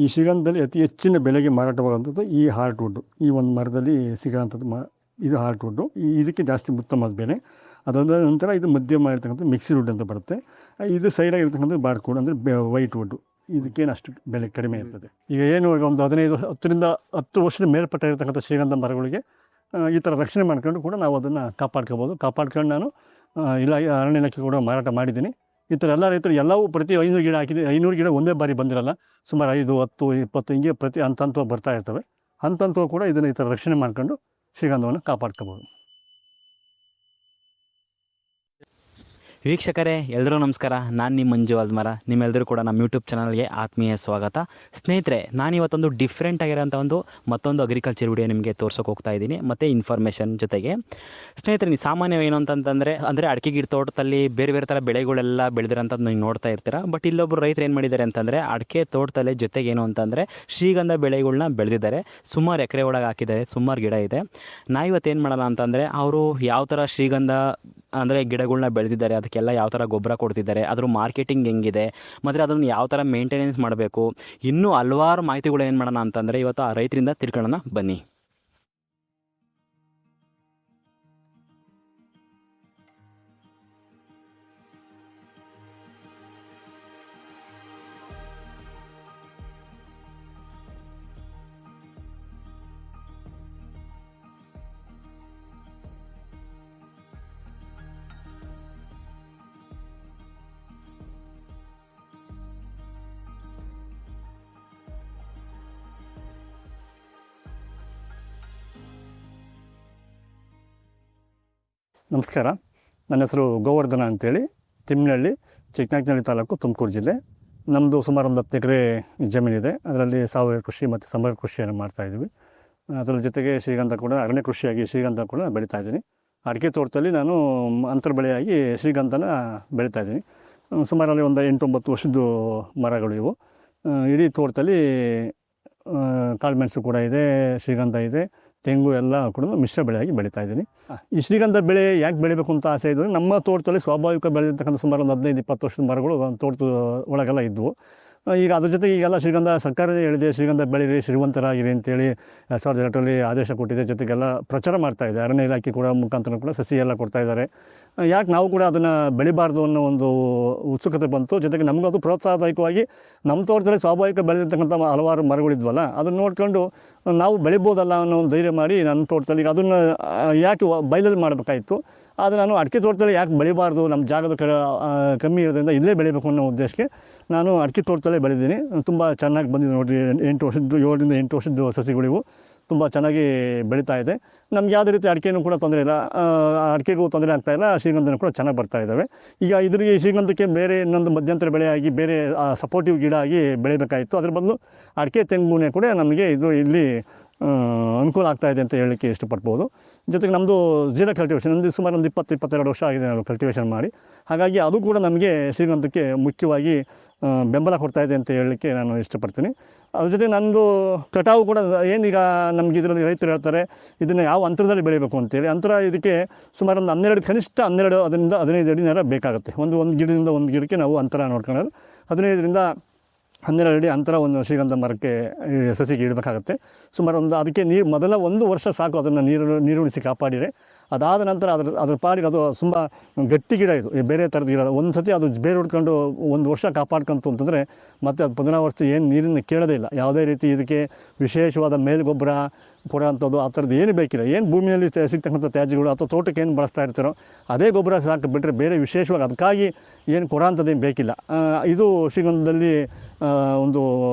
ಈ ಶ್ರೀಗಂಧದಲ್ಲಿ ಅತಿ ಹೆಚ್ಚಿನ ಬೆಲೆಗೆ ಮಾರಾಟವಾಗುವಂಥದ್ದು ಈ ಹಾರ್ಟ್ವುಡ್ಡು. ಈ ಒಂದು ಮರದಲ್ಲಿ ಸಿಗೋಂಥದ್ದು ಇದು ಹಾರ್ಟ್ವುಡ್ಡು. ಇದಕ್ಕೆ ಜಾಸ್ತಿ ಉತ್ತಮವಾದ ಬೆಲೆ. ಅದಾದ ನಂತರ ಇದು ಮಧ್ಯಮ ಇರ್ತಕ್ಕಂಥ ಮಿಕ್ಸಿಡ್ ವುಡ್ ಅಂತ ಬರುತ್ತೆ. ಇದು ಸೈಡಾಗಿರ್ತಕ್ಕಂಥ ಬಾರ್ಕುಡ್ ಅಂದರೆ ವೈಟ್ ವುಡ್ಡು. ಇದಕ್ಕೇನು ಅಷ್ಟು ಬೆಲೆ ಕಡಿಮೆ ಇರ್ತದೆ. ಈಗ ಏನು ಒಂದು 10 ವರ್ಷದ ಮೇಲ್ಪಟ್ಟ ಇರತಕ್ಕಂಥ ಶ್ರೀಗಂಧ ಮರಗಳಿಗೆ ಈ ಥರ ರಕ್ಷಣೆ ಮಾಡ್ಕೊಂಡು ಕೂಡ ನಾವು ಅದನ್ನು ಕಾಪಾಡ್ಕೊಂಡು ನಾನು ಅರಣ್ಯ ಇಲಾಖೆ ಕೂಡ ಮಾರಾಟ ಮಾಡಿದ್ದೀನಿ. ಈ ಥರ ಎಲ್ಲ ರೈತರು ಎಲ್ಲವೂ ಪ್ರತಿ 500 ಗಿಡ ಹಾಕಿದೆ. 500 ಗಿಡ ಒಂದೇ ಬಾರಿ ಬಂದಿರಲ್ಲ, ಸುಮಾರು 5, 10, 20 ಹಿಂಗೆ ಪ್ರತಿ ಹಂತ ಬರ್ತಾ ಇರ್ತವೆ. ಹಂತ ಕೂಡ ಇದನ್ನು ಈ ಥರ ರಕ್ಷಣೆ ಮಾಡ್ಕೊಂಡು ಶ್ರೀಗಂಧವನ್ನು ಕಾಪಾಡ್ಕೋಬೋದು. ವೀಕ್ಷಕರೇ ಎಲ್ಲರೂ ನಮಸ್ಕಾರ. ನಾನು ನಿಮ್ಮ ಮಂಜು ಅಲ್ಮರ. ನಿಮ್ಮೆಲ್ಲರೂ ಕೂಡ ನಮ್ಮ ಯೂಟ್ಯೂಬ್ ಚಾನಲ್ಗೆ ಆತ್ಮೀಯ ಸ್ವಾಗತ. ಸ್ನೇಹಿತರೆ, ನಾನಿವತ್ತೊಂದು ಡಿಫ್ರೆಂಟ್ ಆಗಿರೋಂಥ ಮತ್ತೊಂದು ಅಗ್ರಿಕಲ್ಚರ್ ವಿಡಿಯೋ ನಿಮಗೆ ತೋರ್ಸೋಕೆ ಹೋಗ್ತಾ ಇದ್ದೀನಿ, ಮತ್ತು ಇನ್ಫಾರ್ಮೇಷನ್ ಜೊತೆಗೆ. ಸ್ನೇಹಿತರೆ, ನೀವು ಸಾಮಾನ್ಯವಾಗಿ ಏನು ಅಂದರೆ ಅಡಿಕೆ ಗಿಡ ತೋಟದಲ್ಲಿ ಬೇರೆ ಬೇರೆ ಥರ ಬೆಳೆಗಳೆಲ್ಲ ಬೆಳೆದಿರೋಂಥದ್ದು ನೀವು ನೋಡ್ತಾ ಇರ್ತೀರ. ಬಟ್ ಇಲ್ಲೊಬ್ಬರು ರೈತರು ಏನು ಮಾಡಿದ್ದಾರೆ ಅಂತಂದರೆ ಅಡಿಕೆ ತೋಟದಲ್ಲಿ ಜೊತೆಗೆ ಏನು ಅಂತಂದರೆ ಶ್ರೀಗಂಧ ಬೆಳೆಗಳನ್ನ ಬೆಳೆದಿದ್ದಾರೆ. ಸುಮಾರು ಎಕರೆ ಒಳಗೆ ಹಾಕಿದ್ದಾರೆ, ಸುಮಾರು ಗಿಡ ಇದೆ. ನಾವಿವತ್ತೇನು ಮಾಡೋಣ ಅಂತಂದರೆ ಅವರು ಯಾವ ಥರ ಶ್ರೀಗಂಧ ಅಂದರೆ ಗಿಡಗಳನ್ನ ಬೆಳೆದಿದ್ದಾರೆ, ಅದಕ್ಕೆಲ್ಲ ಯಾವ ಥರ ಗೊಬ್ಬರ ಕೊಡ್ತಿದ್ದಾರೆ, ಅದ್ರ ಮಾರ್ಕೆಟಿಂಗ್ ಹೆಂಗಿದೆ, ಮತ್ತು ಅದನ್ನು ಯಾವ ಥರ ಮೇಂಟೆನೆನ್ಸ್ ಮಾಡಬೇಕು, ಇನ್ನೂ ಹಲವಾರು ಮಾಹಿತಿಗಳು ಏನು ಮಾಡೋಣ ಅಂತಂದರೆ ಇವತ್ತು ಆ ರೈತರಿಂದ ತಿಳ್ಕೊಳ್ಳೋಣ ಬನ್ನಿ. ನಮಸ್ಕಾರ. ನನ್ನ ಹೆಸರು ಗೋವರ್ಧನ ಅಂತೇಳಿ, ತಿಮ್ಮನಹಳ್ಳಿ, ಚಿಕ್ಕನಾಯಕನಹಳ್ಳಿ ತಾಲೂಕು, ತುಮಕೂರು ಜಿಲ್ಲೆ. ನಮ್ಮದು ಸುಮಾರು ಒಂದು 10 ಎಕರೆ ಜಮೀನಿದೆ. ಅದರಲ್ಲಿ ಸಾವಯವ ಕೃಷಿ ಮತ್ತು ಸಮಗ್ರ ಕೃಷಿಯನ್ನು ಮಾಡ್ತಾಯಿದ್ವಿ. ಅದರ ಜೊತೆಗೆ ಶ್ರೀಗಂಧ ಕೂಡ, ಅರಣ್ಯ ಕೃಷಿಯಾಗಿ ಶ್ರೀಗಂಧ ಕೂಡ ಬೆಳೀತಾಯಿದ್ದೀನಿ. ಅಡಿಕೆ ತೋಟದಲ್ಲಿ ನಾನು ಅಂತರ ಬೆಳೆಯಾಗಿ ಶ್ರೀಗಂಧನ ಬೆಳೀತಾಯಿದ್ದೀನಿ. ಸುಮಾರಲ್ಲಿ ಒಂದು 8-9 ವರ್ಷದ್ದು ಮರಗಳು ಇವು. ಇಡೀ ತೋಟದಲ್ಲಿ ಕಾಳುಮೆಣಸು ಕೂಡ ಇದೆ, ಶ್ರೀಗಂಧ ಇದೆ, ತೆಂಗು ಎಲ್ಲ ಕೂಡ ಮಿಶ್ರ ಬೆಳೆಯಾಗಿ ಬೆಳೀತಾ ಇದ್ದೀನಿ. ಈ ಶ್ರೀಗಂಧ ಬೆಳೆ ಯಾಕೆ ಬೆಳಿಬೇಕು ಅಂತ ಆಸೆ ಇದ್ದರೆ, ನಮ್ಮ ತೋಟದಲ್ಲಿ ಸ್ವಾಭಾವಿಕ ಬೆಳೆದಿರ್ತಕ್ಕಂಥ ಸುಮಾರು ಒಂದು 15-20 ವರ್ಷದ ಮರಗಳು ತೋಟದ ಒಳಗೆಲ್ಲ ಇದ್ದವು. ಈಗ ಅದ್ರ ಜೊತೆಗೆ ಈಗೆಲ್ಲ ಶ್ರೀಗಂಧ ಸರ್ಕಾರನೇ ಹೇಳಿದೆ, ಶ್ರೀಗಂಧ ಬೆಳೀರಿ, ಶ್ರೀಮಂತರಾಗಿರಿ ಅಂತೇಳಿ 2008ರಲ್ಲಿ ಆದೇಶ ಕೊಟ್ಟಿದೆ. ಜೊತೆಗೆಲ್ಲ ಪ್ರಚಾರ ಮಾಡ್ತಾಯಿದೆ. ಅರಣ್ಯ ಇಲಾಖೆ ಕೂಡ ಮುಖಾಂತರ ಕೂಡ ಸಸಿ ಎಲ್ಲ ಕೊಡ್ತಾಯಿದ್ದಾರೆ. ಯಾಕೆ ನಾವು ಕೂಡ ಅದನ್ನು ಬೆಳಿಬಾರ್ದು ಅನ್ನೋ ಒಂದು ಉತ್ಸುಕತೆ ಬಂತು. ಜೊತೆಗೆ ನಮಗೂ ಅದು ಪ್ರೋತ್ಸಾಹದಾಯಕವಾಗಿ ನಮ್ಮ ತೋಟದಲ್ಲಿ ಸ್ವಾಭಾವಿಕ ಬೆಳೆದಿರ್ತಕ್ಕಂಥ ಹಲವಾರು ಮರಗಳಿದ್ವಲ್ಲ, ಅದನ್ನು ನೋಡ್ಕೊಂಡು ನಾವು ಬೆಳಿಬೋದಲ್ಲ ಅನ್ನೋ ಒಂದು ಧೈರ್ಯ ಮಾಡಿ ನನ್ನ ತೋಟದಲ್ಲಿ ಅದನ್ನು ಯಾಕೆ ಬಯಲಲ್ಲಿ ಮಾಡಬೇಕಾಯಿತು. ಆದರೆ ನಾನು ಅಡಿಕೆ ತೋಟದಲ್ಲಿ ಯಾಕೆ ಬೆಳಿಬಾರ್ದು, ನಮ್ಮ ಜಾಗದ ಕಮ್ಮಿ ಇರೋದ್ರಿಂದ ಇಲ್ಲೇ ಬೆಳಿಬೇಕು ಅನ್ನೋ ಉದ್ದೇಶಕ್ಕೆ ನಾನು ಅಡಿಕೆ ತೋಟದಲ್ಲೇ ಬೆಳೆದಿದ್ದೀನಿ. ತುಂಬ ಚೆನ್ನಾಗಿ ಬಂದಿದೆ ನೋಡಿರಿ. 7ರಿಂದ 8 ವರ್ಷದ್ದು ಸಸಿಗಳಿವು ತುಂಬ ಚೆನ್ನಾಗಿ ಬೆಳೀತಾ ಇದೆ. ನಮ್ಗೆ ಯಾವುದೇ ರೀತಿ ಅಡಿಕೆನೂ ಕೂಡ ತೊಂದರೆ ಇಲ್ಲ, ಅಡಿಕೆಗೂ ತೊಂದರೆ ಆಗ್ತಾಯಿಲ್ಲ, ಶ್ರೀಗಂಧನೂ ಕೂಡ ಚೆನ್ನಾಗಿ ಬರ್ತಾ ಇದ್ದಾವೆ. ಈಗ ಇದರಿಗೆ ಶ್ರೀಗಂಧಕ್ಕೆ ಬೇರೆ ಇನ್ನೊಂದು ಮಧ್ಯಂತರ ಬೆಳೆಯಾಗಿ ಬೇರೆ ಸಪೋರ್ಟಿವ್ ಗಿಡ ಆಗಿ ಬೆಳಿಬೇಕಾಯಿತು. ಅದ್ರ ಬದಲು ಅಡಿಕೆ ತೆಂಗುನೇ ಕೂಡ ನಮಗೆ ಇದು ಇಲ್ಲಿ ಅನುಕೂಲ ಆಗ್ತಾಯಿದೆ ಅಂತ ಹೇಳಲಿಕ್ಕೆ ಇಷ್ಟಪಡ್ಬೋದು. ಜೊತೆಗೆ ನಮ್ಮದು ಜೀರಾ ಕಲ್ಟಿವೇಷನ್ ಒಂದು ಸುಮಾರು ಒಂದು 20-22 ವರ್ಷ ಆಗಿದೆ ನಾವು ಕಲ್ಟಿವೇಷನ್ ಮಾಡಿ. ಹಾಗಾಗಿ ಅದು ಕೂಡ ನಮಗೆ ಶ್ರೀಗಂಧಕ್ಕೆ ಮುಖ್ಯವಾಗಿ ಬೆಂಬಲ ಕೊಡ್ತಾಯಿದೆ ಅಂತ ಹೇಳಲಿಕ್ಕೆ ನಾನು ಇಷ್ಟಪಡ್ತೀನಿ. ಅದ್ರ ಜೊತೆ ನನ್ನದು ಕಟಾವು ಕೂಡ ಏನೀಗ ನಮಗೆ ಇದರಲ್ಲಿ ರೈತರು ಹೇಳ್ತಾರೆ ಇದನ್ನು ಯಾವ ಅಂತರದಲ್ಲಿ ಬೆಳಿಬೇಕು ಅಂತೇಳಿ. ಅಂತರ ಇದಕ್ಕೆ ಸುಮಾರು ಒಂದು 12, ಕನಿಷ್ಠ 12 15 ಅಡಿ ನೇರ ಬೇಕಾಗುತ್ತೆ. ಒಂದು ಗಿಡದಿಂದ ಒಂದು ಗಿಡಕ್ಕೆ ನಾವು ಅಂತರ ನೋಡ್ಕೊಂಡ್ರೆ 15ರಿಂದ 12 ಅಡಿ ಅಂತರ ಒಂದು ಶ್ರೀಗಂಧ ಮರಕ್ಕೆ ಸಸಿಗೆ ಇಡಬೇಕಾಗತ್ತೆ. ಸುಮಾರು ಅದಕ್ಕೆ ಮೊದಲ 1 ವರ್ಷ ಸಾಕು ಅದನ್ನು ನೀರುಣಿಸಿ ಕಾಪಾಡಿದರೆ. ಅದಾದ ನಂತರ ಅದ್ರ ಪಾಡಿಗೆ ಅದು ತುಂಬ ಗಟ್ಟಿ ಗಿಡ, ಇದು ಬೇರೆ ಥರದ ಗಿಡ. ಒಂದು ಸತಿ ಅದು ಬೇರೆ ಹೊಡ್ಕೊಂಡು 1 ವರ್ಷ ಕಾಪಾಡ್ಕೊಂತು ಅಂತಂದರೆ ಮತ್ತು ಅದು 15 ವರ್ಷ ಏನು ನೀರನ್ನು ಕೇಳೋದೇ ಇಲ್ಲ. ಯಾವುದೇ ರೀತಿ ಇದಕ್ಕೆ ವಿಶೇಷವಾದ ಮೇಲ್ಗೊಬ್ಬರ ಕೊಡೋವಂಥದ್ದು ಆ ಥರದ್ದು ಏನು ಬೇಕಿಲ್ಲ. ಏನು ಭೂಮಿಯಲ್ಲಿ ಸಿಗ್ತಕ್ಕಂಥ ತ್ಯಾಜ್ಯಗಳು ಅಥವಾ ತೋಟಕ್ಕೆ ಏನು ಬಳಸ್ತಾ ಇರ್ತಾರೋ ಅದೇ ಗೊಬ್ಬರ ಸಾಕು ಬಿಟ್ಟರೆ ಬೇರೆ ವಿಶೇಷವಾಗಿ ಅದಕ್ಕಾಗಿ ಏನು ಕೊಡೋಂಥದ್ದೇನು ಬೇಕಿಲ್ಲ. ಇದು ಶ್ರೀಗಂಧದಲ್ಲಿ ಒಂದು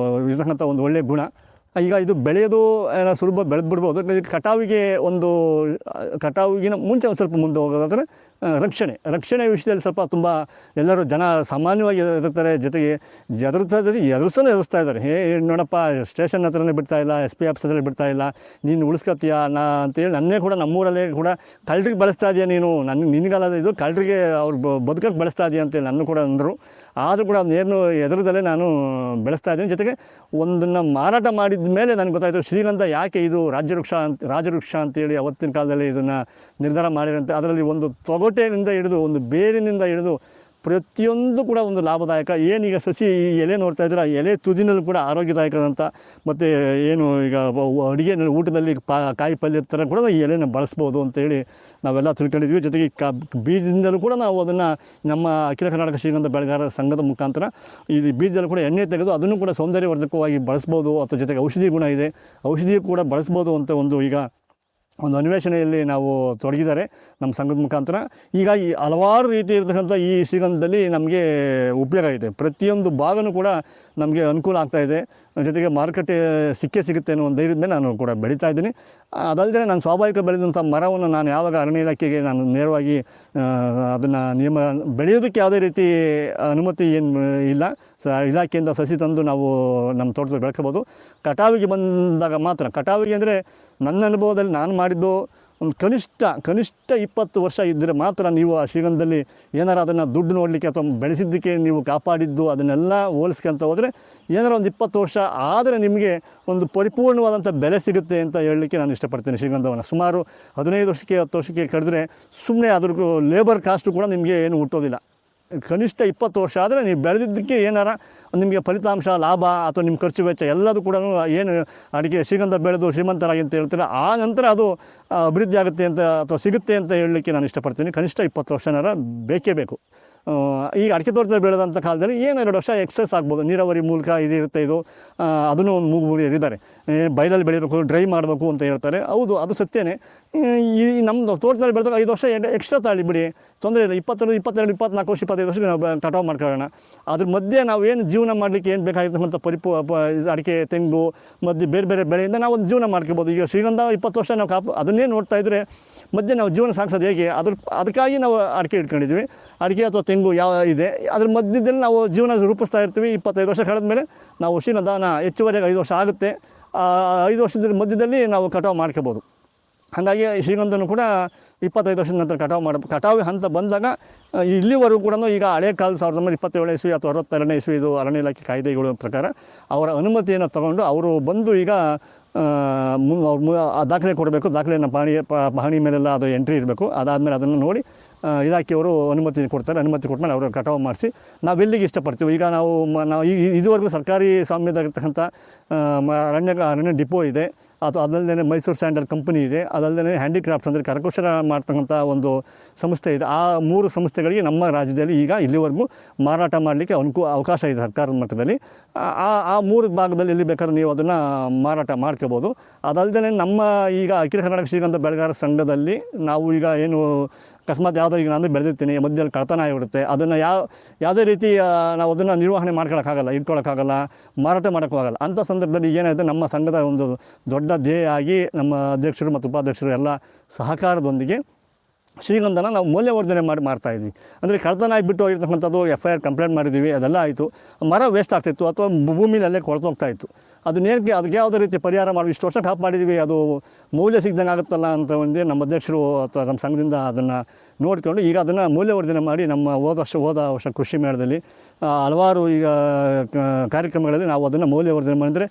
ಇರ್ತಕ್ಕಂಥ ಒಂದು ಒಳ್ಳೆಯ ಗುಣ. ಈಗ ಇದು ಬೆಳೆಯೋದು ಸುಲಭ ಬೆಳೆದ್ಬಿಡ್ಬೋದು. ಕಟಾವಿಗಿನ ಮುಂಚೆ ಒಂದು ಸ್ವಲ್ಪ ಮುಂದೆ ಹೋಗೋದಾದರೆ ರಕ್ಷಣೆ ವಿಷಯದಲ್ಲಿ ಸ್ವಲ್ಪ ತುಂಬ ಎಲ್ಲರೂ ಜನ ಸಾಮಾನ್ಯವಾಗಿ ಎದುರ್ತಾರೆ. ಜೊತೆಗೆ ಎದುರಿಸ್ತಾ ಇದ್ದಾರೆ. ನೋಡಪ್ಪ, ಸ್ಟೇಷನ್ ಹತ್ರನೇ ಬಿಡ್ತಾಯಿಲ್ಲ, SP ಆಫೀಸ್ ಹತ್ರ ಬಿಡ್ತಾಯಿಲ್ಲ, ನೀನು ಉಳಿಸ್ಕೊತೀಯ ಅಂತೇಳಿ ನನ್ನೇ ಕೂಡ ನಮ್ಮೂರಲ್ಲೇ ಕೂಡ ಕಳ್ಳರಿಗೆ ಬಳಸ್ತಾ ಇದೆಯಾ ನೀನು, ನಿನಗಲ್ಲ ಇದು ಕಳ್ಳರಿಗೆ ಅವ್ರು ಬದುಕಕ್ಕೆ ಬಳಸ್ತಾ ಇದೆಯಾ ಅಂತೇಳಿ ನನ್ನ ಕೂಡ ಅಂದರು. ಆದರೂ ಕೂಡ ಅದನ್ನೇನು ಎದುರದಲ್ಲೇ ನಾನು ಬೆಳೆಸ್ತಾ ಇದ್ದೀನಿ. ಜೊತೆಗೆ ಒಂದನ್ನು ಮಾರಾಟ ಮಾಡಿದ ಮೇಲೆ ನನಗೆ ಗೊತ್ತಾಯಿತು ಶ್ರೀಗಂಧ ಯಾಕೆ ಇದು ರಾಜವೃಕ್ಷ ಅಂತೇಳಿ ಅವತ್ತಿನ ಕಾಲದಲ್ಲಿ ಇದನ್ನು ನಿರ್ಧಾರ ಮಾಡಿರಂತೆ. ಅದರಲ್ಲಿ ಒಂದು ತೊಗಟೆಯಿಂದ ಹಿಡಿದು ಒಂದು ಬೇರಿನಿಂದ ಹಿಡಿದು ಪ್ರತಿಯೊಂದು ಕೂಡ ಒಂದು ಲಾಭದಾಯಕ. ಏನೀಗ ಸಸಿ ಈ ಎಲೆ ನೋಡ್ತಾ ಇದ್ರೆ, ಆ ಎಲೆ ತುದಿನಲ್ಲೂ ಕೂಡ ಆರೋಗ್ಯದಾಯಕದಂಥ, ಮತ್ತು ಏನು ಈಗ ಅಡುಗೆ ಊಟದಲ್ಲಿ ಕಾಯಿ ಪಲ್ಯ ಥರ ಕೂಡ ಈ ಎಲೆನ ಬಳಸ್ಬೋದು ಅಂತೇಳಿ ನಾವೆಲ್ಲ ತಿಳ್ಕೊಂಡಿದ್ವಿ. ಜೊತೆಗೆ ಬೀಜದಿಂದಲೂ ಕೂಡ ನಾವು ಅದನ್ನು ನಮ್ಮ ಅಖಿಲ ಕರ್ನಾಟಕ ಶ್ರೀಗಂಧ ಬೆಳೆಗಾರರ ಸಂಘದ ಮುಖಾಂತರ ಈ ಬೀಜದಲ್ಲಿ ಕೂಡ ಎಣ್ಣೆ ತೆಗೆದು ಅದನ್ನು ಕೂಡ ಸೌಂದರ್ಯವರ್ಧಕವಾಗಿ ಬಳಸ್ಬೋದು, ಅಥವಾ ಜೊತೆಗೆ ಔಷಧಿ ಗುಣ ಇದೆ, ಔಷಧಿ ಕೂಡ ಬಳಸ್ಬೋದು ಅಂತ ಈಗ ಒಂದು ಅನ್ವೇಷಣೆಯಲ್ಲಿ ನಾವು ತೊಡಗಿದ್ದಾರೆ ನಮ್ಮ ಸಂಘದ ಮುಖಾಂತರ. ಹೀಗಾಗಿ ಹಲವಾರು ರೀತಿ ಇರತಕ್ಕಂಥ ಈ ಶ್ರೀಗಂಧದಲ್ಲಿ ನಮಗೆ ಉಪಯೋಗ ಇದೆ. ಪ್ರತಿಯೊಂದು ಭಾಗನೂ ಕೂಡ ನಮಗೆ ಅನುಕೂಲ ಆಗ್ತಾಯಿದೆ. ಜೊತೆಗೆ ಮಾರುಕಟ್ಟೆ ಸಿಗುತ್ತೆ ಅನ್ನೋ ಒಂದು ಧೈರ್ಯದ ಮೇಲೆ ನಾನು ಕೂಡ ಬೆಳೀತಾ ಇದ್ದೀನಿ. ಅದಲ್ಲದೆ ನಾನು ಸ್ವಾಭಾವಿಕ ಬೆಳೆದಂಥ ಮರವನ್ನು ನಾನು ಯಾವಾಗ ಅರಣ್ಯ ಇಲಾಖೆಗೆ ನಾನು ನೇರವಾಗಿ ಅದನ್ನು ಬೆಳೆಯೋದಕ್ಕೆ ಯಾವುದೇ ರೀತಿ ಅನುಮತಿ ಏನು ಇಲ್ಲ. ಇಲಾಖೆಯಿಂದ ಸಸಿ ತಂದು ನಾವು ನಮ್ಮ ತೋಟದಲ್ಲಿ ಬೆಳ್ಕೋಬೋದು. ಕಟಾವಿಗೆ ಬಂದಾಗ ಮಾತ್ರ, ಕಟಾವಿಗೆ ಅಂದರೆ ನನ್ನ ಅನುಭವದಲ್ಲಿ ನಾನು ಮಾಡಿದ್ದು ಒಂದು ಕನಿಷ್ಠ 20 ವರ್ಷ ಇದ್ದರೆ ಮಾತ್ರ ನೀವು ಆ ಶ್ರೀಗಂಧದಲ್ಲಿ ಏನಾರು ಅದನ್ನು ದುಡ್ಡು ನೋಡಲಿಕ್ಕೆ ಅಥವಾ ಬೆಳೆಸಿದ್ದಕ್ಕೆ ನೀವು ಕಾಪಾಡಿದ್ದು ಅದನ್ನೆಲ್ಲ ಹೋಲಿಸ್ಕೊಂತ ಹೋದರೆ ಏನಾರು ಒಂದು 20 ವರ್ಷ ಆದರೆ ನಿಮಗೆ ಒಂದು ಪರಿಪೂರ್ಣವಾದಂಥ ಬೆಲೆ ಸಿಗುತ್ತೆ ಅಂತ ಹೇಳಲಿಕ್ಕೆ ನಾನು ಇಷ್ಟಪಡ್ತೀನಿ. ಶ್ರೀಗಂಧವನ್ನು ಸುಮಾರು 15 ವರ್ಷಕ್ಕೆ 10 ವರ್ಷಕ್ಕೆ ಕಡಿದ್ರೆ ಸುಮ್ಮನೆ ಅದ್ರ ಲೇಬರ್ ಕಾಸ್ಟು ಕೂಡ ನಿಮಗೆ ಏನು ಹುಟ್ಟೋದಿಲ್ಲ. ಕನಿಷ್ಠ 20 ವರ್ಷ ಆದರೆ ನೀವು ಬೆಳೆದಿದ್ದಕ್ಕೆ ಏನಾರ ನಿಮಗೆ ಫಲಿತಾಂಶ, ಲಾಭ ಅಥವಾ ನಿಮ್ಮ ಖರ್ಚು ವೆಚ್ಚ ಎಲ್ಲದೂ ಕೂಡ ಏನು ಅಡಿಕೆ ಶ್ರೀಗಂಧ ಬೆಳೆದು ಶ್ರೀಮಂತರಾಗಿ ಅಂತ ಹೇಳ್ತಾರೆ, ಆ ನಂತರ ಅದು ಅಭಿವೃದ್ಧಿ ಆಗುತ್ತೆ ಅಂತ ಅಥವಾ ಸಿಗುತ್ತೆ ಅಂತ ಹೇಳಲಿಕ್ಕೆ ನಾನು ಇಷ್ಟಪಡ್ತೀನಿ. ಕನಿಷ್ಠ 20 ವರ್ಷನಾರ ಬೇಕೇ ಬೇಕು. ಈಗ ಅಡಿಕೆ ತೋಟದಲ್ಲಿ ಬೆಳೆದಂಥ ಕಾಲದಲ್ಲಿ 2 ವರ್ಷ ಎಕ್ಸಸ್ ಆಗ್ಬೋದು, ನೀರಾವರಿ ಮೂಲಕ ಇರುತ್ತೆ. ಇದು ಅದನ್ನು ಒಂದು ಮೂಗು ಇದ್ದಾರೆ, ಬಯಲಲ್ಲಿ ಬೆಳಿಬೇಕು, ಡ್ರೈ ಮಾಡಬೇಕು ಅಂತ ಹೇಳ್ತಾರೆ. ಹೌದು, ಅದು ಸತ್ಯನೇ. ಈ ನಮ್ಮ ತೋಟದಲ್ಲಿ ಬೆಳೆದಾಗ 5 ವರ್ಷ ಎಕ್ಸ್ಟ್ರಾ ತಾಳಿ ಬಿಡಿ, ತೊಂದರೆ ಇಲ್ಲ. 22, 22, 24 ವರ್ಷ, 25 ವರ್ಷಕ್ಕೆ ನಾವು ಕಟಾವು ಮಾಡ್ಕೊಳ್ಳೋಣ. ಅದ್ರ ಮಧ್ಯೆ ನಾವು ಏನು ಜೀವನ ಮಾಡಲಿಕ್ಕೆ ಏನು ಬೇಕಾಗಿರ್ತಕ್ಕಂಥ ಅಡಿಕೆ, ತೆಂಗು ಮಧ್ಯೆ ಬೇರೆ ಬೇರೆ ಬೆಳೆಯಿಂದ ನಾವು ಒಂದು ಜೀವನ ಮಾಡ್ಕೋಬೋದು. ಈಗ ಶ್ರೀಗಂಧ 20 ವರ್ಷ ನಾವು ಅದನ್ನೇ ನೋಡ್ತಾ ಇದ್ದರೆ ಮಧ್ಯೆ ನಾವು ಜೀವನ ಸಾಗಿಸೋದು ಹೇಗೆ? ಅದಕ್ಕಾಗಿ ನಾವು ಅಡಿಕೆ ಇಟ್ಕೊಂಡಿದ್ವಿ. ಅಡಿಕೆ ಅಥವಾ ತೆಂಗು ಯಾವ ಇದೆ, ಅದ್ರ ಮಧ್ಯದಲ್ಲಿ ನಾವು ಜೀವನ ರೂಪಿಸ್ತಾ ಇರ್ತೀವಿ. 25 ವರ್ಷ ಕಳೆದ ಮೇಲೆ ನಾವು ಶ್ರೀಗಂಧನ ಹೆಚ್ಚುವರಿಯಾಗಿ 5 ವರ್ಷ ಆಗುತ್ತೆ. 5 ವರ್ಷದ ಮಧ್ಯದಲ್ಲಿ ನಾವು ಕಟಾವು ಮಾಡ್ಕೋಬೋದು. ಹಾಗಾಗಿ ಶ್ರೀಗಂಧನೂ ಕೂಡ 25 ವರ್ಷದ ನಂತರ ಕಟಾವು ಹಂತ ಬಂದಾಗ ಇಲ್ಲಿವರೆಗೂ ಕೂಡ ಈಗ ಹಳೆ ಕಾಲ 1927 ಇಸ್ವಿ ಅಥವಾ 62ನೇ ಇಸ್ವಿ ಇದು ಅರಣ್ಯ ಇಲಾಖೆ ಕಾಯ್ದೆಗಳ ಪ್ರಕಾರ ಅವರ ಅನುಮತಿಯನ್ನು ತಗೊಂಡು ಅವರು ಬಂದು ಈಗ ದಾಖಲೆ ಕೊಡಬೇಕು. ದಾಖಲೆಯನ್ನು ಪಹಣಿ ಮೇಲೆಲ್ಲ ಅದು ಎಂಟ್ರಿ ಇರಬೇಕು. ಅದಾದಮೇಲೆ ಅದನ್ನು ನೋಡಿ ಇಲಾಖೆಯವರು ಅನುಮತಿ ಕೊಡ್ತಾರೆ. ಅನುಮತಿ ಕೊಟ್ಟಮೇಲೆ ಅವರು ಕಟಾವು ಮಾಡಿಸಿ ನಾವೆಲ್ಲಿಗೆ ಇಷ್ಟಪಡ್ತೀವಿ. ಈಗ ನಾವು ಇದುವರೆಗೂ ಸರ್ಕಾರಿ ಸ್ವಾಮ್ಯದಾಗಿರ್ತಕ್ಕಂಥ ಅರಣ್ಯ ಡಿಪೋ ಇದೆ, ಅಥವಾ ಅದಲ್ಲದೆ ಮೈಸೂರು ಸ್ಯಾಂಡಲ್ ಕಂಪನಿ ಇದೆ, ಅದಲ್ಲದೆ ಹ್ಯಾಂಡಿಕ್ರಾಫ್ಟ್ಸ್ ಅಂದರೆ ಕರಕುಶಲ ಮಾಡ್ತಕ್ಕಂಥ ಒಂದು ಸಂಸ್ಥೆ ಇದೆ. ಆ 3 ಸಂಸ್ಥೆಗಳಿಗೆ ನಮ್ಮ ರಾಜ್ಯದಲ್ಲಿ ಈಗ ಇಲ್ಲಿವರೆಗೂ ಮಾರಾಟ ಮಾಡಲಿಕ್ಕೆ ಅವಕಾಶ ಇದೆ ಸರ್ಕಾರದ ಮಟ್ಟದಲ್ಲಿ. ಆ 3 ಭಾಗದಲ್ಲಿ ಎಲ್ಲಿ ಬೇಕಾದ್ರೂ ನೀವು ಅದನ್ನು ಮಾರಾಟ ಮಾಡ್ಕೋಬೋದು. ಅದಲ್ಲದೆ ನಮ್ಮ ಈಗ ಅಖಿಲ ಕರ್ನಾಟಕ ಶ್ರೀಗಂಧ ಬೆಳೆಗಾರರ ಸಂಘದಲ್ಲಿ ನಾವು ಈಗ ಏನು ಅಕಸ್ಮಾತ್ ಯಾವುದೋ ಈಗ ನಾನು ಬೆಳೆದಿರ್ತೀನಿ, ಮಧ್ಯದಲ್ಲಿ ಕಳ್ತನ ಆಗಿಬಿಡುತ್ತೆ, ಅದನ್ನು ಯಾವುದೇ ರೀತಿ ನಾವು ಅದನ್ನು ನಿರ್ವಹಣೆ ಇಟ್ಕೊಳ್ಳೋಕ್ಕಾಗಲ್ಲ, ಮಾರಾಟ ಮಾಡೋಕ್ಕಾಗಲ್ಲ. ಅಂಥ ಸಂದರ್ಭದಲ್ಲಿ ಏನಾಯಿತು, ನಮ್ಮ ಸಂಘದ ಒಂದು ದೊಡ್ಡ ಧ್ಯೇಯ ಆಗಿ ನಮ್ಮ ಅಧ್ಯಕ್ಷರು ಮತ್ತು ಉಪಾಧ್ಯಕ್ಷರು ಎಲ್ಲ ಸಹಕಾರದೊಂದಿಗೆ ಶ್ರೀಗಂಧನ ನಾವು ಮೌಲ್ಯವರ್ಧನೆ ಮಾಡ್ತಾಯಿದ್ವಿ. ಅಂದರೆ ಕಳ್ತನ ಆಗಿಬಿಟ್ಟು ಹೋಗಿರ್ತಕ್ಕಂಥದ್ದು FIR ಕಂಪ್ಲೇಂಟ್ ಮಾಡಿದ್ವಿ, ಅದೆಲ್ಲ ಆಯಿತು. ಮರ ವೇಸ್ಟ್ ಆಗ್ತಾಯಿತ್ತು ಅಥವಾ ಭೂಮಿಲಿ ಅಲ್ಲೇ ಕೊಳ್ತೋಗ್ತಾಯಿತ್ತು. ಅದಕ್ಕೆ ಯಾವುದೇ ರೀತಿ ಪರಿಹಾರ ಮಾಡಿ ಇಷ್ಟು ವರ್ಷ ಕಾಪಾಡಿದ್ವಿ, ಅದು ಮೌಲ್ಯ ಸಿಗ್ದಂಗೆ ಆಗುತ್ತಲ್ಲ ಅಂತ ಒಂದೇ ನಮ್ಮ ಅಧ್ಯಕ್ಷರು ಅಥವಾ ನಮ್ಮ ಸಂಘದಿಂದ ಅದನ್ನು ನೋಡಿಕೊಂಡು ಈಗ ಅದನ್ನು ಮೌಲ್ಯವರ್ಧನೆ ಮಾಡಿ ನಮ್ಮ ಹೋದ ವರ್ಷ ಕೃಷಿ ಮೇಳದಲ್ಲಿ ಹಲವಾರು ಈಗ ಕಾರ್ಯಕ್ರಮಗಳಲ್ಲಿ ನಾವು ಅದನ್ನು ಮೌಲ್ಯವರ್ಧನೆ ಮಾಡಿದರೆ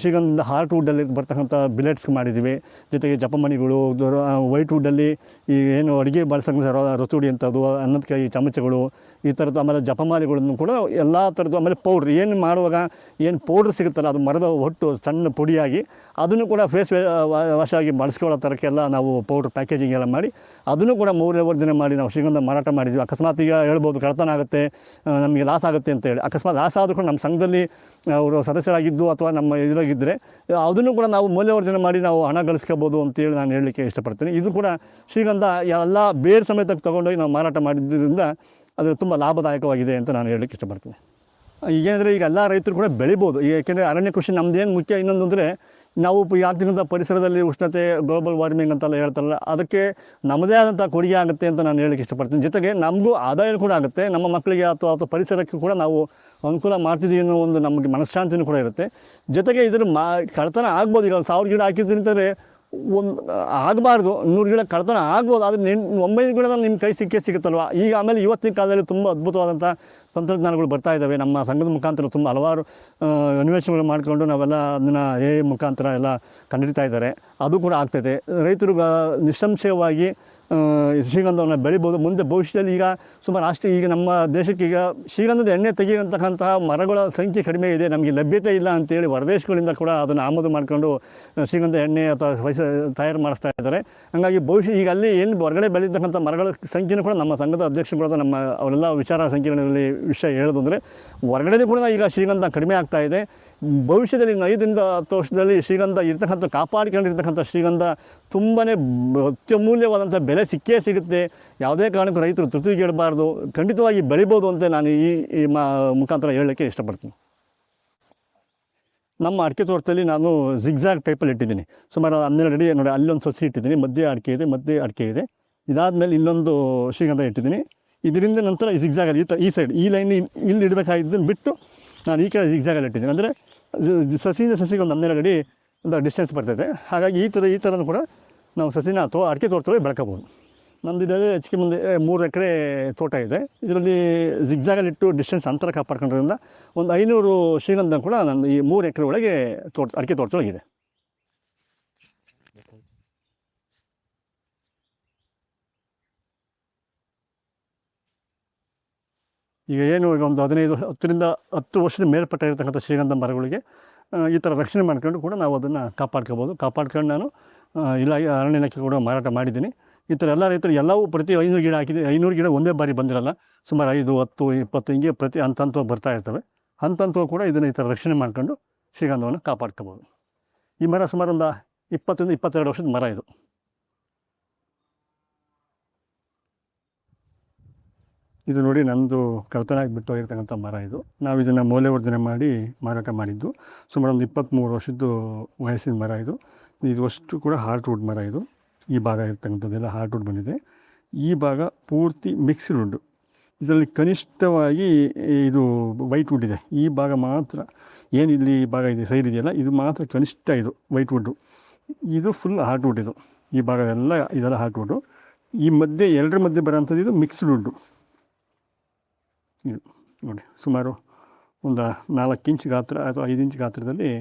ಶ್ರೀಗಂಧ ಹಾರ್ಟ್ ವುಡ್ಡಲ್ಲಿ ಬರ್ತಕ್ಕಂಥ ಬಿಲೆಟ್ಸ್ ಮಾಡಿದ್ದೀವಿ. ಜೊತೆಗೆ ಜಪಮಣಿಗಳು, ವೈಟ್ ವುಡ್ಡಲ್ಲಿ ಈ ಏನು ಅಡುಗೆ ಬಳಸೋಂಥ ರೊತುಡಿ ಅಂಥದ್ದು, ಅನ್ನದ ಕೈ ಚಮಚಗಳು, ಈ ಥರದ್ದು. ಆಮೇಲೆ ಜಪಮಾಲೆಗಳನ್ನು ಕೂಡ ಎಲ್ಲ ಥರದ್ದು. ಆಮೇಲೆ ಪೌಡ್ರ್ ಏನು ಮಾಡುವಾಗ ಏನು ಪೌಡ್ರ್ ಸಿಗುತ್ತಲ್ಲ, ಅದು ಮರದ ಒಟ್ಟು ಸಣ್ಣ ಪುಡಿಯಾಗಿ ಅದನ್ನು ಕೂಡ ಫೇಸ್ ವಾಶ್ ಆಗಿ ಬಳಸ್ಕೊಳ್ಳೋ ಥರಕ್ಕೆಲ್ಲ ನಾವು ಪೌಡ್ರ್ ಪ್ಯಾಕೇಜಿಂಗ್ ಎಲ್ಲ ಮಾಡಿ ಅದನ್ನು ಕೂಡ ಮೌಲ್ಯವರ್ಧನೆ ಮಾಡಿ ನಾವು ಶ್ರೀಗಂಧ ಮಾರಾಟ ಮಾಡಿದ್ವಿ. ಅಕಸ್ಮಾತ್ ಈಗ ಹೇಳ್ಬೋದು ಕಳ್ತನ ಆಗುತ್ತೆ, ನಮಗೆ ಲಾಸ್ ಆಗುತ್ತೆ ಅಂತೇಳಿ. ಅಕಸ್ಮಾತ್ ಲಾಸ್ ಆದರೂ ಕೂಡ ನಮ್ಮ ಸಂಘದಲ್ಲಿ ಅವರು ಸದಸ್ಯರಾಗಿದ್ದು ಅಥವಾ ನಮ್ಮ ಇದ್ರಾಗಿದ್ದರೆ ಅದನ್ನು ಕೂಡ ನಾವು ಮೌಲ್ಯವರ್ಧನೆ ಮಾಡಿ ನಾವು ಹಣ ಗಳಿಸ್ಕೋಬೋದು ಅಂತೇಳಿ ನಾನು ಹೇಳಲಿಕ್ಕೆ ಇಷ್ಟಪಡ್ತೀನಿ. ಇದು ಕೂಡ ಶ್ರೀಗಂಧ ಎಲ್ಲ ಬೇರೆ ಸಮೇತಕ್ಕೆ ತೊಗೊಂಡೋಗಿ ನಾವು ಮಾರಾಟ ಮಾಡಿದ್ದರಿಂದ ಅದು ತುಂಬ ಲಾಭದಾಯಕವಾಗಿದೆ ಅಂತ ನಾನು ಹೇಳಲಿಕ್ಕೆ ಇಷ್ಟಪಡ್ತೀನಿ. ಈಗೇನೆಂದರೆ ಈಗ ಎಲ್ಲ ರೈತರು ಕೂಡ ಬೆಳಿಬೋದು. ಏಕೆಂದರೆ ಅರಣ್ಯ ಕೃಷಿ ನಮ್ಮದೇನು ಮುಖ್ಯ ಇನ್ನೊಂದು ಅಂದರೆ ನಾವು ಆಗ್ತಿರೋಂಥ ಪರಿಸರದಲ್ಲಿ ಉಷ್ಣತೆ, ಗ್ಲೋಬಲ್ ವಾರ್ಮಿಂಗ್ ಅಂತೆಲ್ಲ ಹೇಳ್ತಾರಲ್ಲ, ಅದಕ್ಕೆ ನಮ್ಮದೇ ಆದಂಥ ಕೊಡುಗೆ ಆಗುತ್ತೆ ಅಂತ ನಾನು ಹೇಳಲಿಕ್ಕೆ ಇಷ್ಟಪಡ್ತೀನಿ. ಜೊತೆಗೆ ನಮಗೂ ಆದಾಯ ಕೂಡ ಆಗುತ್ತೆ, ನಮ್ಮ ಮಕ್ಕಳಿಗೆ ಅಥವಾ ಪರಿಸರಕ್ಕೆ ಕೂಡ ನಾವು ಅನುಕೂಲ ಮಾಡ್ತಿದ್ದೀವಿ ಅನ್ನೋ ಒಂದು ನಮಗೆ ಮನಃಶಾಂತಿನೂ ಕೂಡ ಇರುತ್ತೆ. ಜೊತೆಗೆ ಇದ್ರ ಕಳ್ತನ ಆಗ್ಬೋದು. ಈಗ 1000 ಗಿಡ ಹಾಕಿದ್ದೀನಿ ಅಂತಂದರೆ ಆಗಬಾರ್ದು, 100 ಗಿಡ ಕಳ್ತನ ಆಗ್ಬೋದು, ಆದರೆ 900 ಗಿಡದಲ್ಲಿ ನಿಮ್ಮ ಕೈ ಸಿಗುತ್ತಲ್ವ. ಈಗ ಆಮೇಲೆ ಇವತ್ತಿನ ಕಾಲದಲ್ಲಿ ತುಂಬ ಅದ್ಭುತವಾದಂಥ ತಂತ್ರಜ್ಞಾನಗಳು ಬರ್ತಾ ಇದ್ದಾವೆ. ನಮ್ಮ ಸಂಘದ ಮುಖಾಂತರ ತುಂಬ ಹಲವಾರು ಅನ್ವೇಷಣೆಗಳು ಮಾಡಿಕೊಂಡು ನಾವೆಲ್ಲ ಅದನ್ನು AI ಮುಖಾಂತರ ಎಲ್ಲ ಕಂಡುಹಿಡಿತಾ ಇದ್ದಾರೆ. ಅದು ಕೂಡ ಆಗ್ತೈತೆ. ರೈತರು ನಿಸ್ಸಂಶಯವಾಗಿ ಶ್ರೀಗಂಧವನ್ನು ಬೆಳಿಬೋದು. ಮುಂದೆ ಭವಿಷ್ಯದಲ್ಲಿ ಈಗ ಸುಮಾರು ಅಷ್ಟು ಈಗ ನಮ್ಮ ದೇಶಕ್ಕೆ ಈಗ ಶ್ರೀಗಂಧದ ಎಣ್ಣೆ ತೆಗೆಯುವಂತಕ್ಕಂತಹ ಮರಗಳ ಸಂಖ್ಯೆ ಕಡಿಮೆ ಇದೆ, ನಮಗೆ ಲಭ್ಯತೆ ಇಲ್ಲ ಅಂತೇಳಿ ಹೊರದೇಶಗಳಿಂದ ಕೂಡ ಅದನ್ನು ಆಮದು ಮಾಡಿಕೊಂಡು ಶ್ರೀಗಂಧ ಎಣ್ಣೆ ಅಥವಾ ತಯಾರು ಮಾಡಿಸ್ತಾ ಇದ್ದಾರೆ. ಹಾಗಾಗಿ ಭವಿಷ್ಯ ಈಗ ಅಲ್ಲಿ ಏನು ಹೊರಗಡೆ ಬೆಳೀತಕ್ಕಂಥ ಮರಗಳ ಸಂಖ್ಯೆನೂ ಕೂಡ ನಮ್ಮ ಸಂಘದ ಅಧ್ಯಕ್ಷರು ನಮ್ಮ ಅವರೆಲ್ಲ ವಿಚಾರ ಸಂಕಿರಣದಲ್ಲಿ ವಿಷಯ ಹೇಳೋದು ಅಂದರೆ ಹೊರಗಡೆ ಕೂಡ ಈಗ ಶ್ರೀಗಂಧ ಕಡಿಮೆ ಆಗ್ತಾ ಇದೆ. ಭವಿಷ್ಯದಲ್ಲಿ 5ರಿಂದ 10 ವರ್ಷದಲ್ಲಿ ಶ್ರೀಗಂಧ ಇರ್ತಕ್ಕಂಥ ಕಾಪಾಡಿಕೊಂಡಿರ್ತಕ್ಕಂಥ ಶ್ರೀಗಂಧ ತುಂಬಾ ಅತ್ಯಮೂಲ್ಯವಾದಂಥ ಬೆಲೆ ಸಿಕ್ಕೇ ಸಿಗುತ್ತೆ. ಯಾವುದೇ ಕಾರಣಕ್ಕೂ ರೈತರು ತೃಪ್ತಿಗೇಡಬಾರ್ದು, ಖಂಡಿತವಾಗಿ ಬೆಳಿಬೋದು ಅಂತ ನಾನು ಈ ಮುಖಾಂತರ ಹೇಳಲಿಕ್ಕೆ ಇಷ್ಟಪಡ್ತೀನಿ. ನಮ್ಮ ಅಡಿಕೆ ತೋಟದಲ್ಲಿ ನಾನು ಜಿಗ್ಜಾಗ್ ಟೈಪಲ್ಲಿ ಇಟ್ಟಿದ್ದೀನಿ. ಸುಮಾರು 12 ಅಡಿ ನೋಡಿ, ಅಲ್ಲೊಂದು ಸಸಿ ಇಟ್ಟಿದ್ದೀನಿ, ಮಧ್ಯೆ ಅಡಿಕೆ ಇದೆ. ಇದಾದಮೇಲೆ ಇನ್ನೊಂದು ಶ್ರೀಗಂಧ ಇಟ್ಟಿದ್ದೀನಿ. ಇದರಿಂದ ನಂತರ ಈ ಜಿಗ್ಜಾಗಲ್ಲಿ ಈ ಸೈಡ್ ಈ ಲೈನ್ ಇಲ್ಲಿ ಇಡಬೇಕಾಗಿದ್ದನ್ನು ಬಿಟ್ಟು ನಾನು ಈ ಕಡೆ ಜಿಗ್ಜಾಗಲ್ಲಿ ಇಟ್ಟಿದ್ದೀನಿ. ಅಂದರೆ ಸಸಿಯಿಂದ ಸಸಿಗೆ ಒಂದು 12 ಅಡಿ ಒಂದು ಡಿಸ್ಟೆನ್ಸ್ ಬರ್ತೈತೆ. ಹಾಗಾಗಿ ಈ ಥರನೂ ಕೂಡ ನಾವು ಸಸಿನ ಅಥವಾ ಅಡಿಕೆ ತೋಟದಲ್ಲಿ ಬೆಳ್ಕೋಬೋದು. ನಮ್ಮದು ಇದರಲ್ಲಿ ಹೆಚ್ಚಿಗೆ ಮುಂದೆ 3 ಎಕರೆ ತೋಟ ಇದೆ. ಇದರಲ್ಲಿ ಜಿಗ್ಜಾಗಲ್ಲಿಟ್ಟು ಡಿಸ್ಟೆನ್ಸ್ ಅಂತರ ಕಾಪಾಡ್ಕೊಂಡ್ರಿಂದ ಒಂದು 500 ಶ್ರೀಗಂಧ ಕೂಡ ನನ್ನ ಈ 3 ಎಕರೆ ಒಳಗೆ ಅಡಿಕೆ ತೋಟದೊಳಗಿದೆ. ಈಗ ಏನು ಈಗ ಒಂದು 10 ವರ್ಷದ ಮೇಲ್ಪಟ್ಟ ಇರತಕ್ಕಂಥ ಶ್ರೀಗಂಧ ಮರಗಳಿಗೆ ಈ ಥರ ರಕ್ಷಣೆ ಮಾಡ್ಕೊಂಡು ಕೂಡ ನಾವು ಅದನ್ನು ಕಾಪಾಡ್ಕೊಂಡು ನಾನು ಅರಣ್ಯ ಇಲಾಖೆ ಕೂಡ ಮಾರಾಟ ಮಾಡಿದ್ದೀನಿ. ಈ ಥರ ಎಲ್ಲ ರೈತರು ಎಲ್ಲವೂ ಪ್ರತಿ 500 ಗಿಡ ಹಾಕಿದೆ. 500 ಗಿಡ ಒಂದೇ ಬಾರಿ ಬಂದಿರಲ್ಲ, ಸುಮಾರು 5, 10, 20 ಹಿಂಗೆ ಪ್ರತಿ ಹಂತ ಬರ್ತಾ ಇರ್ತವೆ. ಹಂತ ಕೂಡ ಇದನ್ನು ಈ ಥರ ರಕ್ಷಣೆ ಮಾಡ್ಕೊಂಡು ಶ್ರೀಗಂಧವನ್ನು ಕಾಪಾಡ್ಕೋಬೋದು. ಈ ಮರ ಸುಮಾರು ಒಂದು 20-22 ವರ್ಷದ ಮರ ಇದು. ಇದು ನೋಡಿ, ನಂದು ಕರ್ತನಾಗಿ ಬಿಟ್ಟು ಹೋಗಿರ್ತಕ್ಕಂಥ ಮರ ಇದು. ನಾವು ಇದನ್ನು ಮೌಲ್ಯವರ್ಧನೆ ಮಾಡಿ ಮಾರಾಟ ಮಾಡಿದ್ದು. ಸುಮಾರು ಒಂದು 23 ವರ್ಷದ್ದು ವಯಸ್ಸಿನ ಮರ ಇದು. ಇದು ಅಷ್ಟು ಕೂಡ ಹಾರ್ಟ್ವುಡ್ ಮರ ಇದು. ಈ ಭಾಗ ಇರ್ತಕ್ಕಂಥದ್ದೆಲ್ಲ ಹಾರ್ಟ್ವುಡ್ ಬಂದಿದೆ. ಈ ಭಾಗ ಪೂರ್ತಿ ಮಿಕ್ಸ್ಡ್ ವುಡ್. ಇದರಲ್ಲಿ ಕನಿಷ್ಠವಾಗಿ ಇದು ವೈಟ್ ವುಡ್ ಇದೆ. ಈ ಭಾಗ ಮಾತ್ರ ಏನಿಲ್ಲಿ ಈ ಭಾಗ ಇದೆ ಸೈಡ್ ಇದೆಯಲ್ಲ, ಇದು ಮಾತ್ರ ಕನಿಷ್ಠ ಇದು ವೈಟ್ ವುಡ್ಡು. ಇದು ಫುಲ್ ಹಾರ್ಟ್ವುಡ್ ಇದು. ಈ ಭಾಗ ಇದೆಲ್ಲ ಹಾರ್ಟ್ವುಡ್ಡು. ಈ ಮಧ್ಯೆ ಎರಡರ ಮಧ್ಯೆ ಬರೋಂಥದ್ದು ಇದು ಮಿಕ್ಸ್ಡ್ ವುಡ್ಡು. ಇದು ನೋಡಿ, ಸುಮಾರು ಒಂದು 4 ಇಂಚ್ ಗಾತ್ರ ಅಥವಾ 5 ಇಂಚ್ ಗಾತ್ರದಲ್ಲಿ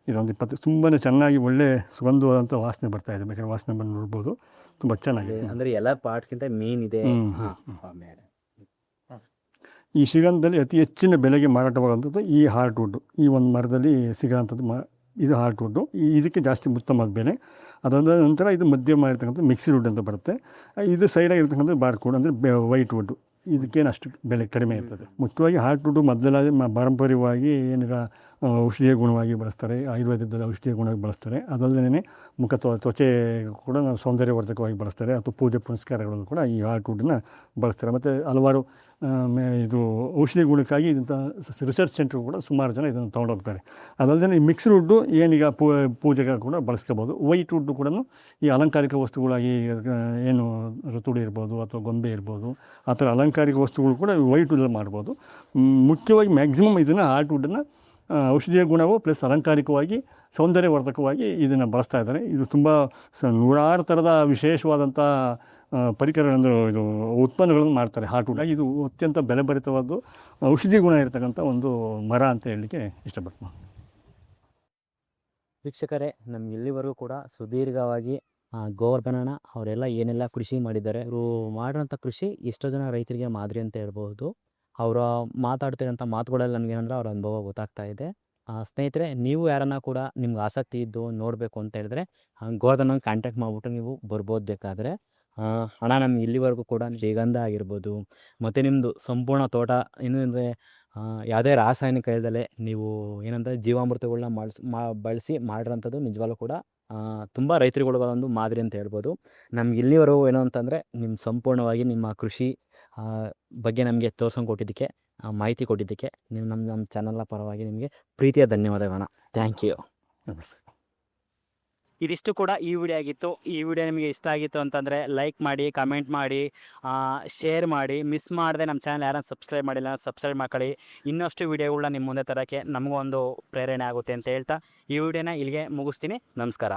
ಇದೊಂದು 20 ತುಂಬಾ ಚೆನ್ನಾಗಿ ಒಳ್ಳೆ ಸುಗಂಧವಾದಂಥ ವಾಸನೆ ಬರ್ತಾ ಇದೆ. ಬೇಕಾದ್ರೆ ವಾಸನೆ ಬಂದು ನೋಡ್ಬೋದು, ತುಂಬ ಚೆನ್ನಾಗಿದೆ. ಅಂದರೆ ಎಲ್ಲ ಪಾರ್ಟ್ಸ್ಗಿಂತ ಮೇನ್ ಇದೆ. ಈ ಶ್ರೀಗಂಧದಲ್ಲಿ ಅತಿ ಹೆಚ್ಚಿನ ಬೆಲೆಗೆ ಮಾರಾಟವಾಗುವಂಥದ್ದು ಈ ಹಾರ್ಟ್ವುಡ್. ಈ ಒಂದು ಮರದಲ್ಲಿ ಸಿಗೋಂಥದ್ದು ಇದು ಹಾರ್ಟ್ವುಡ್ಡು. ಇದಕ್ಕೆ ಜಾಸ್ತಿ ಉತ್ತಮವಾದ ಬೆಲೆ. ಅದಾದ ನಂತರ ಇದು ಮಧ್ಯಮ ಇರ್ತಕ್ಕಂಥ ಮಿಕ್ಸ್ಡ್ ವುಡ್ ಅಂತ ಬರುತ್ತೆ. ಇದು ಸೈಡಾಗಿ ಇರ್ತಕ್ಕಂಥ ಬಾರ್ಕುಡ್ ಅಂದರೆ ವೈಟ್ ವುಡ್ಡು. ಇದಕ್ಕೇನು ಅಷ್ಟು ಬೆಲೆ ಕಡಿಮೆ ಇರ್ತದೆ. ಮುಖ್ಯವಾಗಿ ಹಾರ್ಟ್ವುಡ್ಡು ಮೊದಲಾಗಿ ಪಾರಂಪರ್ಯವಾಗಿ ಏನೀಗ ಔಷಧೀಯ ಗುಣವಾಗಿ ಬಳಸ್ತಾರೆ, ಆಯುರ್ವೇದದಲ್ಲಿ ಔಷಧೀಯ ಗುಣವಾಗಿ ಬಳಸ್ತಾರೆ. ಅದಲ್ಲದೇ ಮುಖ ತ್ವಚೆ ಕೂಡ ಸೌಂದರ್ಯವರ್ಧಕವಾಗಿ ಬಳಸ್ತಾರೆ, ಅಥವಾ ಪೂಜೆ ಪುನಸ್ಕಾರಗಳನ್ನು ಕೂಡ ಈ ಹಾರ್ಟ್ವುಡ್ಡನ್ನ ಬಳಸ್ತಾರೆ. ಮತ್ತು ಹಲವಾರು ಇದು ಔಷಧಿ ಗುಣಕ್ಕಾಗಿ ಇದಂಥ ರಿಸರ್ಚ್ ಸೆಂಟ್ರ್ ಕೂಡ ಸುಮಾರು ಜನ ಇದನ್ನು ತೊಗೊಂಡೋಗ್ತಾರೆ. ಅದಲ್ಲದೆ ಈ ಮಿಕ್ಸ್ಡ್ ವುಡ್ಡು ಏನೀಗ ಪೂಜೆಗೆ ಕೂಡ ಬಳಸ್ಕೋಬೋದು. ವೈಟ್ ವುಡ್ಡು ಕೂಡ ಈ ಅಲಂಕಾರಿಕ ವಸ್ತುಗಳಾಗಿ ಏನು ಋತುಡಿ ಇರ್ಬೋದು ಅಥವಾ ಗೊಂಬೆ ಇರ್ಬೋದು, ಆ ಥರ ಅಲಂಕಾರಿಕ ವಸ್ತುಗಳು ಕೂಡ ವೈಟ್ ವುಡ್ಡಲ್ಲಿ ಮಾಡ್ಬೋದು. ಮುಖ್ಯವಾಗಿ ಮ್ಯಾಕ್ಸಿಮಮ್ ಇದನ್ನು ಹಾರ್ಟ್ವುಡ್ಡನ್ನು ಔಷಧೀಯ ಗುಣವು ಪ್ಲಸ್ ಅಲಂಕಾರಿಕವಾಗಿ ಸೌಂದರ್ಯವರ್ಧಕವಾಗಿ ಇದನ್ನು ಬಳಸ್ತಾ ಇದ್ದಾರೆ. ಇದು ತುಂಬ ನೂರಾರು ಥರದ ವಿಶೇಷವಾದಂಥ ಪರಿಕರಗಳಂದ್ರೆ ಇದು ಉತ್ಪನ್ನಗಳನ್ನು ಮಾಡ್ತಾರೆ ಹಾರ್ಟ್ವುಡ್. ಇದು ಅತ್ಯಂತ ಬೆಲೆಭರಿತವಾದ್ದು ಔಷಧಿ ಗುಣ ಇರತಕ್ಕಂಥ ಒಂದು ಮರ ಅಂತ ಹೇಳಲಿಕ್ಕೆ ಇಷ್ಟಪಡ್ತೀನಿ. ವೀಕ್ಷಕರೇ, ನಮ್ಗೆ ಇಲ್ಲಿವರೆಗೂ ಕೂಡ ಸುದೀರ್ಘವಾಗಿ ಗೋವರ್ಧನಣ್ಣ ಅವರೆಲ್ಲ ಏನೆಲ್ಲ ಕೃಷಿ ಮಾಡಿದ್ದಾರೆ, ಇವರು ಮಾಡಿರೋಂಥ ಕೃಷಿ ಎಷ್ಟೋ ಜನ ರೈತರಿಗೆ ಮಾದರಿ ಅಂತ ಹೇಳ್ಬೋದು. ಅವರ ಮಾತಾಡ್ತಿರೋಂಥ ಮಾತುಗಳಲ್ಲಿ ನನಗೇನಂದ್ರೆ ಅವ್ರ ಅನುಭವ ಗೊತ್ತಾಗ್ತಾ ಇದೆ. ಸ್ನೇಹಿತರೆ, ನೀವು ಯಾರನ್ನ ಕೂಡ ನಿಮ್ಗೆ ಆಸಕ್ತಿ ಇದ್ದು ನೋಡಬೇಕು ಅಂತ ಹೇಳಿದ್ರೆ ಗೋವರ್ಧನ ಕಾಂಟ್ಯಾಕ್ಟ್ ಮಾಡಿಬಿಟ್ಟು ನೀವು ಬರ್ಬೋದು. ಬೇಕಾದರೆ ಹಣ ನಮ್ಗೆ ಇಲ್ಲಿವರೆಗೂ ಕೂಡ ಶ್ರೀಗಂಧ ಆಗಿರ್ಬೋದು, ಮತ್ತು ನಿಮ್ಮದು ಸಂಪೂರ್ಣ ತೋಟ ಏನು ಅಂದರೆ ಯಾವುದೇ ರಾಸಾಯನಿಕ ಇಲ್ಲದಲೇ ನೀವು ಏನಂದರೆ ಜೀವಾಮೃತಗಳನ್ನ ಬಳಸಿ ಮಾಡಿರೋಂಥದ್ದು ನಿಜವಾಗ್ಲೂ ಕೂಡ ತುಂಬ ರೈತರುಗಳಿಗೊಂದು ಮಾದರಿ ಅಂತ ಹೇಳ್ಬೋದು. ನಮ್ಗೆ ಇಲ್ಲಿವರೆಗೂ ಏನು ಅಂತಂದರೆ ನಿಮ್ಮ ಸಂಪೂರ್ಣವಾಗಿ ನಿಮ್ಮ ಕೃಷಿ ಬಗ್ಗೆ ನಮಗೆ ತೋರ್ಸಂಗೆ ಕೊಟ್ಟಿದ್ದಕ್ಕೆ, ಮಾಹಿತಿ ಕೊಟ್ಟಿದ್ದಕ್ಕೆ ನೀವು ನಮ್ಮ ಚಾನಲ್ನ ಪರವಾಗಿ ನಿಮಗೆ ಪ್ರೀತಿಯ ಧನ್ಯವಾದಗಳನ್ನ. Thank you. ನಮಸ್ತೆ. ಇದಿಷ್ಟು ಕೂಡ ಈ ವಿಡಿಯೋ ಆಗಿತ್ತು. ಈ ವಿಡಿಯೋ ನಿಮಗೆ ಇಷ್ಟ ಆಗಿತ್ತು ಅಂತಂದರೆ ಲೈಕ್ ಮಾಡಿ, ಕಮೆಂಟ್ ಮಾಡಿ, ಶೇರ್ ಮಾಡಿ. ಮಿಸ್ ಮಾಡದೆ ನಮ್ಮ ಚಾನಲ್ ಯಾರನ್ನ ಸಬ್ಸ್ಕ್ರೈಬ್ ಮಾಡಿಲ್ಲ ಸಬ್ಸ್ಕ್ರೈಬ್ ಮಾಡ್ಕೊಳ್ಳಿ. ಇನ್ನಷ್ಟು ವಿಡಿಯೋಗಳನ್ನ ನಿಮ್ಮ ಮುಂದೆ ತರೋಕ್ಕೆ ನಮಗೂ ಒಂದು ಪ್ರೇರಣೆ ಆಗುತ್ತೆ ಅಂತ ಹೇಳ್ತಾ ಈ ವಿಡಿಯೋನ ಇಲ್ಲಿಗೆ ಮುಗಿಸ್ತೀನಿ. ನಮಸ್ಕಾರ.